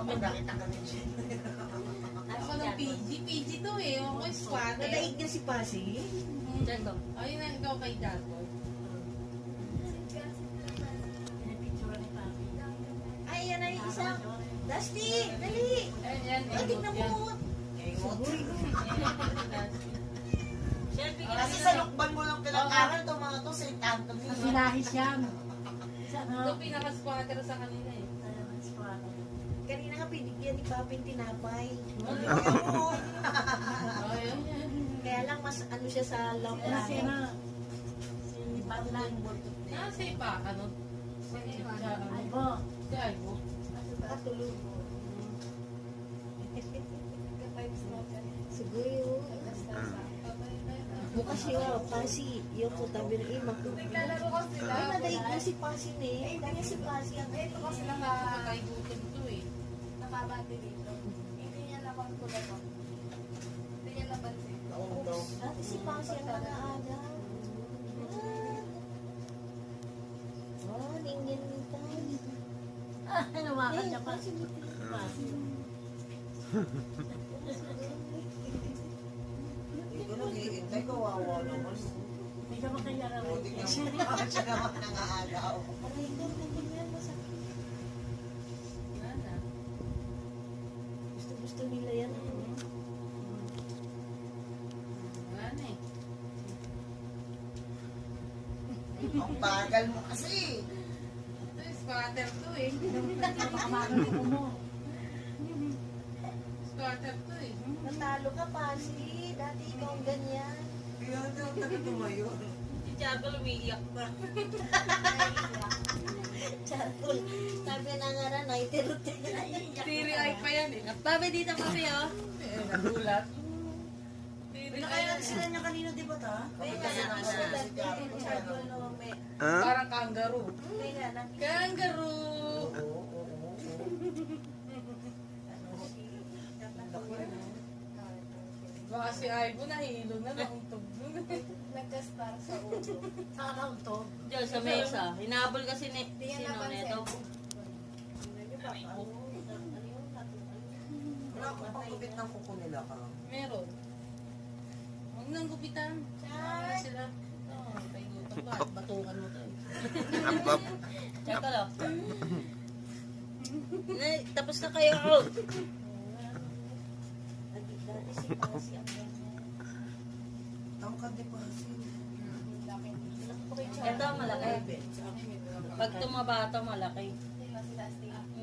Pag nakita kami siya. Ako ng PG to eh. Ako yung squatter. Nalaig niya si Pasi. Diyan ko. Ayun na ikaw kay Jacob. Ay, yan ay isang. Dusty, dali. Ayan, Ay, tignan mo. Kasi sa lukban mo lang pinag-aral itong mga to, St. Anthony. Sinahis yan. Ito pinaka-squatter sa kanila eh. Kanina nga pinigyan ni Papi yung tinapay. Ayun. Kaya lang mas ano siya sa long Kasi run. na, si Batlan. Nasa pa, ano? Ay po. Si Aibo. Katulog. Siguro. Bukas siya, Pasi. Yung po tabi ng imang. Naglalaro ko sila. Ay, nadaig na si Pasi eh. Dahil si Pasi ang Ito kasi Nakaibutan to eh. nakabati dito. Hindi niya naman ko na to. Hindi niya napansin. Dati si Pasi ang nanaada. Oh, ningin tayo. Lumakad niya pa. Hindi ko nag-iintay, kawawa naman. Hindi ka makayaraw. O, tignan mo, siya naman nangaagaw. Aray ko, ganyan masakit. Wala na. Gusto nila yan. Wala na eh. Ang bagal mo kasi. Ito yung squatter to eh. Makamarunong mo. Squatter to eh. Natalo ka, Pasi. Dati ikaw ang ganyan. Kaya daw taga tumayo. Si Jacob umiiyak pa. Charcoal. Sabi na nga na, naitirutin. Tiri ay pa yan eh. Papi dito kami oh. Eh, nagulat. Tiri ay yan. Sila niya kanina, di ba ta? May nga na kasi dati yung charcoal no, may... Parang kangaroo. May nga na. Kangaroo! Baka si Aibo nahilo na, nauntog nun. Nagka-star sa ulo. Sa account to. Diyan sa mesa. Hinabol kasi ni Hindi niya sino napansin. neto. Wala akong pagkupit ng kuko nila ka. Meron. Huwag nang gupitan. Ano sila? Oo, may gutom ka. Batukan mo to eh. Check lo. Tapos na kayo out. Dati si Pasi ang ganyan. Tangkad di pa kasi. Ito malaki. Pag tumaba ito malaki.